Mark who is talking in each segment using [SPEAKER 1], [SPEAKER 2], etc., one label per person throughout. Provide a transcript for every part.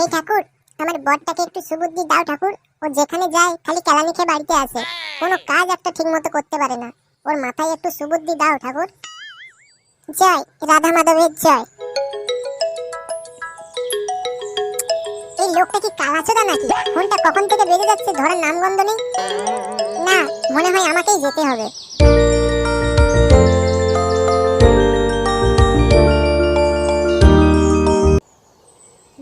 [SPEAKER 1] হে ঠাকুর, আমার বরটাকে একটু সুবুদ্ধি দাও ঠাকুর। ও যেখানে যায় খালি কেলানি খেয়ে বাড়িতে আসে, কোনো কাজ একটা ঠিক মতো করতে পারে না। ওর মাথায় একটু সুবুদ্ধি দাও ঠাকুর। জয় রাধা মাধবের জয়। এই লোকটা কি কালাচোদা নাকি? ফোনটা কখন থেকে বেজে যাচ্ছে, ধরার নামগন্ধ নেই। না, মনে হয় আমাকেই যেতে হবে।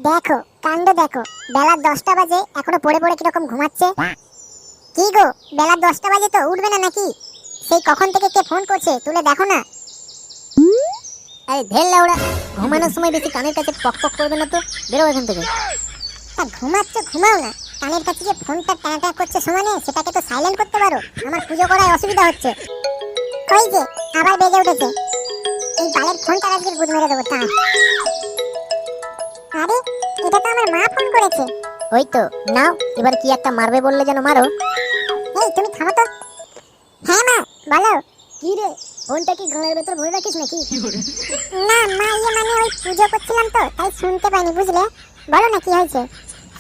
[SPEAKER 1] দেখো কাণ্ড দেখো, বেলা 10টা বাজে এখনো পড়ে পড়ে কিরকম ঘুমাচ্ছে। কি গো, বেলা 10টা বাজে তো উঠবে না নাকি? সেই কখন থেকে কে ফোন করছে, তুলে দেখো না।
[SPEAKER 2] আরে ধের লাউড়া, ঘুমানোর সময় বেশি কানের কাছে পক পক করবে না তো, বেরো এখান থেকে।
[SPEAKER 1] তা ঘুমাচ্ছ ঘুমাও না, কানের কাছে যে ফোনটা ট্যাঁ করছে সমানে, সেটাকে তো সাইলেন্ট করতে পারো। আমার পুজো করায় অসুবিধা হচ্ছে। ওই যে আবার বেজে উঠেছে, এই বালের ফোনটা আজকে গুদ মেরে দেবো তা। আরে এটা তো আমার মা ফোন করেছে।
[SPEAKER 2] ওই তো নাও, এবার কি একটা মারবে বললে যেন মারো।
[SPEAKER 1] এই তুমি থামো তো। হ্যাঁ মা বলো।
[SPEAKER 2] কি রে, ফোনটা কি গালের ভেতর ভরে রাখিস নাকি?
[SPEAKER 1] না মা, মানে ওই পুজো করছিলাম তো তাই শুনতে পাইনি, বুঝলে। বলো না কি হয়েছে।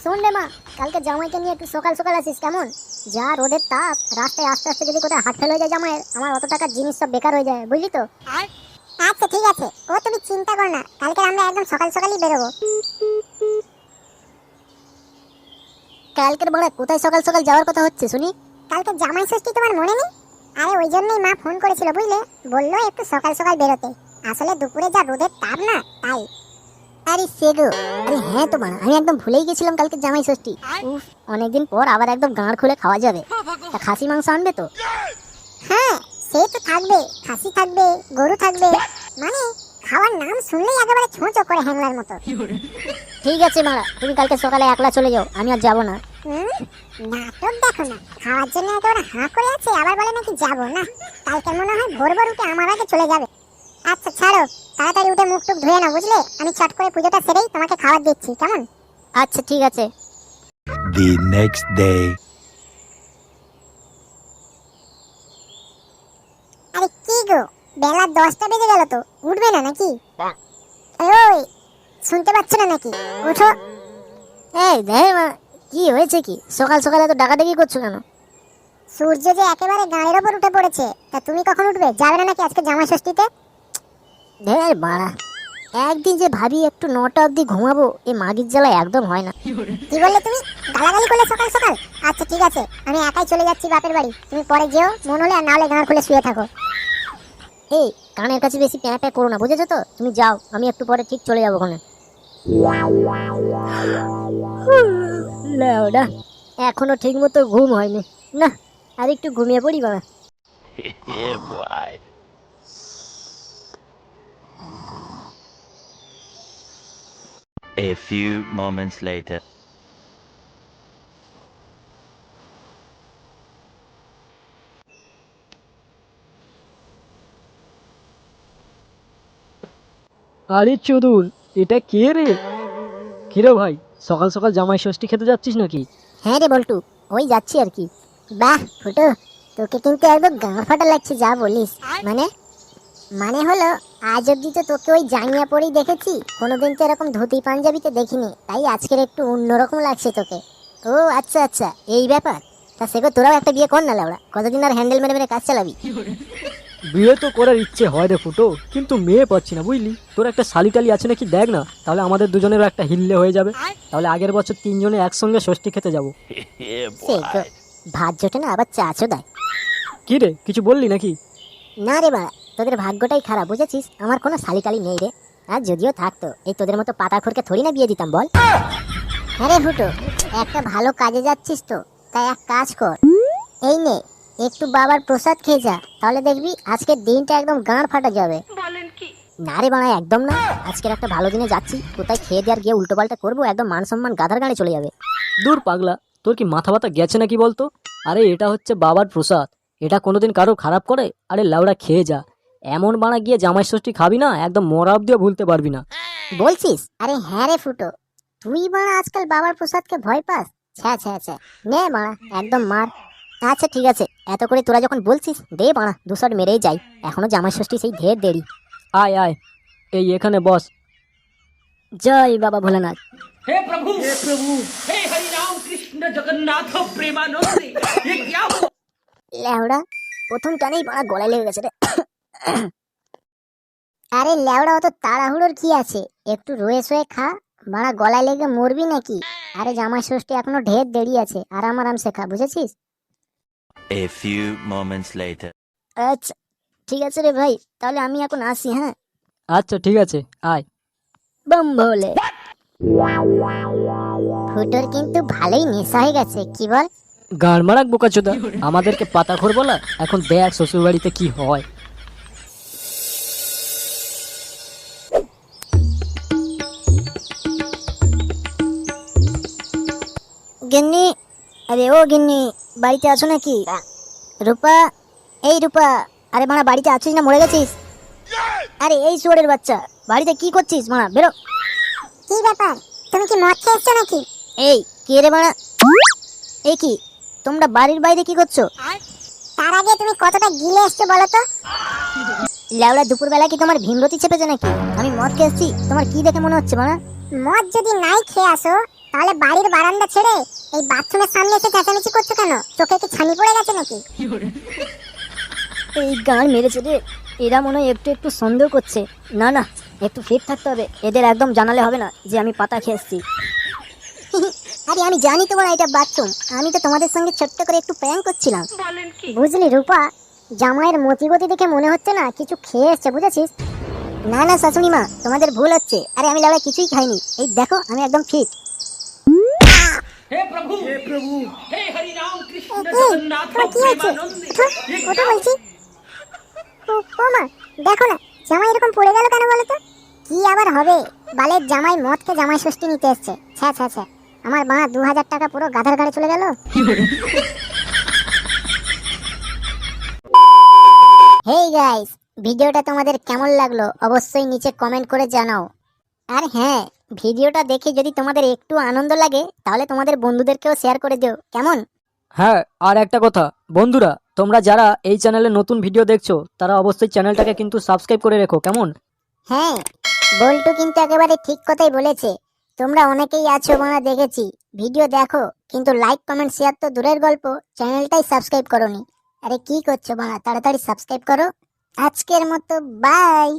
[SPEAKER 2] শোন রে মা, কালকে জামাইকে নিয়ে একটু সকাল সকাল আসিস কেমন? যা রোদের তাপ, রাস্তায় আস্তে আস্তে যদি কোথায় হাট ফেল হয়ে যায় জামাইয়ের, আমার অত টাকার জিনিস সব বেকার হয়ে যায়, বুঝলি তো।
[SPEAKER 1] আচ্ছা ঠিক আছে, ও তুমি চিন্তা করো না, কালকে আমরা একদম সকাল সকালই বেরোবো।
[SPEAKER 2] কালকের বড়া কোথায় সকাল সকাল যাওয়ার কথা হচ্ছে শুনি?
[SPEAKER 1] কালকে জামাই ষষ্ঠী, তোমার মনে নেই? আরে ওই জন্যই মা ফোন করেছিল, বুঝলে। বললো একটু সকাল সকাল বেরোতে। আসলে দুপুরে যা রোদের তাপ না, তাই।
[SPEAKER 2] আরে সেগো, আরে হ্যাঁ তো মা, আমি একদম ভুলেই গেছিলাম কালকে জামাই ষষ্ঠী। উফ, অনেকদিন পর আবার একদম গাঁড় খুলে খাওয়া যাবে। তা খাসি মাংস আনবে তো?
[SPEAKER 1] হ্যাঁ সে তো থাকবে, খাসি থাকবে, গরু থাকবে, মানে খাওয়ার নাম শুনলেই একেবারে ছোঁচো করে হ্যাংলার মতো।
[SPEAKER 2] ঠিক আছে মারা, তুমি কালকে সকালে একলা চলে যাও, আমি আর যাবো না।
[SPEAKER 1] নাটক দেখো না, খাওয়ার জন্য একেবারে হাঁ করে আছে, আবার বলে নাকি যাবো না। কালকে মনে হয় ভোর ভোর উঠে আমার আগে চলে যাবে। আচ্ছা ছাড়ো, তাড়াতাড়ি উঠে মুখ টুক ধুয়ে নাও, বুঝলে। আমি চট করে পুজোটা সেরেই তোমাকে খাবার দিচ্ছি, কেমন?
[SPEAKER 2] আচ্ছা ঠিক আছে।
[SPEAKER 3] The next day.
[SPEAKER 1] আরে কি গো, বেলা 10টা বেজে গেল তো, উঠবে না নাকি? ওই শুনতে পাচ্ছ না নাকি? উঠো।
[SPEAKER 2] এই দেখ মা, কি হয়েছে কি? সকাল সকাল এত ডাকাডাকি করছো কেন?
[SPEAKER 1] সূর্য যে একেবারে গাঁয়ের ওপর উঠে পড়েছে, তা তুমি কখন উঠবে? যাবে না নাকি আজকে জামাই ষষ্ঠীতে?
[SPEAKER 2] ঢের বাড়া, একদিন যে ভাবি একটু 9টা অবধি ঘুমাবো, এই মাগির জ্বালা একদম হয় না।
[SPEAKER 1] কি বললে তুমি? গালাগালি করলে সকাল সকাল? আচ্ছা ঠিক আছে, আমি একাই চলে যাচ্ছি বাপের বাড়ি। তুমি পরে যেও, মন হলে, আর না হলে গাঁড় খুলে শুয়ে থাকো।
[SPEAKER 2] এই কানের কাছে বেশি প্যাঁ প্যাঁ করো না, বুঝেছো তো? তুমি যাও, আমি একটু পরে ঠিক চলে যাবো ওখানে। লেওডা, এখনো ঠিক মতো ঘুম হয়নি। না, আর একটু ঘুমিয়ে পড়ি বাবা।
[SPEAKER 3] Yeah, boy. A few moments later.
[SPEAKER 4] আরে চোদন, এটা কে রে? কিরে ভাই, সকাল সকাল জামাই ষষ্ঠী খেতে যাচ্ছিস নাকি?
[SPEAKER 2] হ্যাঁ রে বল্টু, ওই যাচ্ছি আর কি। বাহ ফুটো, তোকে কিন্তু একদম গাঁ ফাটা লাগছে যা বলিস। মানে মানে হলো, আজ অব্দি তো তোকে ওই জাঙ্গিয়া পরেই দেখেছি, কোনোদিন তো এরকম ধুতি পাঞ্জাবিতে দেখিনি, তাই আজকের একটু অন্যরকম লাগছে তোকে। ও আচ্ছা আচ্ছা, এই ব্যাপার। তা সেগো তোরাও একটা বিয়ে কর না লাউড়া, কতদিন আর হ্যান্ডেল মেরে মেরে কাজ চালাবি?
[SPEAKER 4] বিয়ে তো করার ইচ্ছে হয় রে ফুটো, কিন্তু মেয়ে পাচ্ছি না, বুঝলি। তোর একটা শালি টালি আছে নাকি দেখ না, তাহলে আমাদের দুজনেরও একটা হিল্লে হয়ে যাবে। তাহলে আগের বছর 3জনে একসঙ্গে ষষ্ঠী খেতে যাবো।
[SPEAKER 3] Yeah,
[SPEAKER 2] সেগো,
[SPEAKER 3] boy.
[SPEAKER 2] ভাত জোটে না আবার চাচও দেয়।
[SPEAKER 4] কি রে, কিছু বললি নাকি?
[SPEAKER 2] না রে বাড়া, তোদের ভাগ্যটাই খারাপ বুঝেছিস, আমার কোনো শালি টালি নেই রে। আর যদিও থাকতো, এই তোদের মতো পাতাখোরকে থোড়ি না বিয়ে দিতাম বল। হ্যাঁ রে ফুটো, একটা ভালো কাজে যাচ্ছিস তো, তাই এক কাজ কর, এই নে একটু বাবার প্রসাদ খেয়ে যা, তাহলে দেখবি আজকের দিনটা একদম গাঁড় ফাটা যাবে। না রে বাড়া, একদম না। আজকের একটা ভালো দিনে যাচ্ছি, কোথায় খেয়ে দিয়ে আর গিয়ে উল্টো পাল্টা করবো, একদম মান সম্মান গাধার গাড়ি চলে যাবে।
[SPEAKER 4] দূর পাগলা, তোর কি মাথা ব্যথা গেছে নাকি বলতো? আরে এটা হচ্ছে বাবার প্রসাদ, এটা কোনোদিন কারো খারাপ করে? আরে লাউড়া খেয়ে যা, এমন বানা গিয়ে জামাই ষষ্ঠী খাবি না, একদম মরা অব্দিও ভুলতে পারবি না।
[SPEAKER 2] বলছিস? আরে হ্যাঁ রে ফুটো, তুই বাড়া আজকাল বাবার প্রসাদকে ভয় পাস? ছ্যা ছ্যা ছ্যা, নে বাড়া একদম মার। আচ্ছা ঠিক আছে, এত করে তোরা যখন বলছিস, দে বাড়া 2 শট মেরেই যাই, এখনো জামাই ষষ্ঠী সেই ঢের দেরি।
[SPEAKER 4] আয় আয়, এই এখানে বস।
[SPEAKER 2] জয় বাবা ভোলানাথ।
[SPEAKER 5] हे प्रभु हे हरि राम कृष्ण जगन्नाथ प्रेमानंद ये क्या हुआ?
[SPEAKER 2] লেওড়া প্রথম টানেই বাড়া গলায় লেগে গেছে রে।
[SPEAKER 1] আরে লেওড়া, অত তাড়াহুড়োর কি আছে? একটু রয়ে শয়ে খা, বাড়া গলায় লেগে মরবি নাকি? আরে জামাই ষষ্ঠী এখনো ঢের দেরি আছে, আরাম আরামসে খা, বুঝেছিস?
[SPEAKER 3] A few moments later.
[SPEAKER 2] আচ্ছা ঠিক আছে রে ভাই, তাহলে আমি এখন আসি। হ্যাঁ,
[SPEAKER 4] আচ্ছা ঠিক আছে, আয়।
[SPEAKER 2] বম ভোলে।
[SPEAKER 1] ফুটোর কিন্তু ভালোই নেশা হয়ে গেছে, কি বল?
[SPEAKER 4] গান মারাক বোকাচোদা, আমাদেরকে পাতাখোর বলা। এখন দেখ শ্বশুর বাড়িতে কি হয়।
[SPEAKER 2] গিন্নি, আরে ও গিন্নি, বাড়িতে আছো নাকি? রূপা, এই রূপা, আরে মারা বাড়িতে আছিস না মরে গেছিস? আরে এই শুয়োরের বাচ্চা, বাড়িতে কি করছিস মারা? বেরো।
[SPEAKER 1] কি ব্যাপার, তুমি কি মদ খেয়ে এসছো নাকি?
[SPEAKER 2] এই কে রে মারা? এই কি তোমরা বাড়ির বাইরে কি করছো?
[SPEAKER 1] তার আগে তুমি কতটা গিলে এসছো বলো তো?
[SPEAKER 2] লেওড়া দুপুরবেলা কি তোমার ভীমরতি চেপেছে নাকি? আমি মদ খেয়ে এসছি, তোমার কি দেখে মনে হচ্ছে মারা?
[SPEAKER 1] মদ যদি নাই খেয়ে আসো, তাহলে বাড়ির বারান্দা ছেড়ে এই বাথরুমের সামনে এসে চেঁচামেচি করছো কেন? চোখে কি ছানি পড়ে গেছে নাকি?
[SPEAKER 2] এই গান মেরেছে রে, এরা মনে হয় একটু একটু সন্দেহ করছে। না না, একটু ফিট থাকতে হবে, এদের একদম জানালে হবে না যে আমি পাতা খেয়ে এসছি। আরে আমি জানি তোমার এটা বাথরুম, আমি তো তোমাদের সঙ্গে ছোট্ট করে একটু প্র্যাঙ্ক করছিলাম।
[SPEAKER 1] বুঝলি রূপা, জামাইয়ের মতিগতি দেখে মনে হচ্ছে না কিছু খেয়ে এসছে, বুঝেছিস?
[SPEAKER 2] না না শাশুড়ি মা, তোমাদের ভুল হচ্ছে। আরে আমি লাউড়া কিছুই খাইনি, এই দেখো আমি একদম ফিট।
[SPEAKER 5] हे प्रभु हे हरि राम कृष्ण
[SPEAKER 1] এই,
[SPEAKER 5] जगन्नाथ
[SPEAKER 1] তোমার কি হয়েছে?
[SPEAKER 5] प्रेमानंद
[SPEAKER 1] ধুর,
[SPEAKER 5] ये
[SPEAKER 1] ওটা
[SPEAKER 5] क्या
[SPEAKER 1] বলছি। ও মা, দেখো না জামাই এরকম পড়ে গেল কেন বলো তো? কি আবার হবে? বালের জামাই মদকে জামাই ষষ্ঠী নিতে এসছে। ছ্যা ছ্যা ছ্যা, আমার মা 2000 টাকা পুরো গাধার ঘাড়ে চলে গেল।
[SPEAKER 2] হেই গাইস, ভিডিওটা তোমাদের কেমন লাগলো অবশ্যই নিচে কমেন্ট করে জানাও। আর হ্যাঁ, ভিডিওটা দেখে যদি তোমাদের একটু আনন্দ লাগে তাহলে তোমাদের বন্ধুদেরকেও শেয়ার করে দিও, কেমন?
[SPEAKER 4] হ্যাঁ, আর একটা কথা বন্ধুরা, তোমরা যারা এই চ্যানেলে নতুন ভিডিও দেখছো তারা অবশ্যই চ্যানেলটাকে কিন্তু সাবস্ক্রাইব করে রেখো, কেমন?
[SPEAKER 1] হ্যাঁ, বল্টু কিন্তু একেবারে ঠিক কথাই বলেছে। তোমরা অনেকেই আছো বানা, দেখেছি ভিডিও দেখো, কিন্তু লাইক কমেন্ট শেয়ার তো দূরের গল্প, চ্যানেলটাই সাবস্ক্রাইব করোনি। আরে কি করছো বানা, তাড়াতাড়ি সাবস্ক্রাইব করো। আজকের মতো বাই।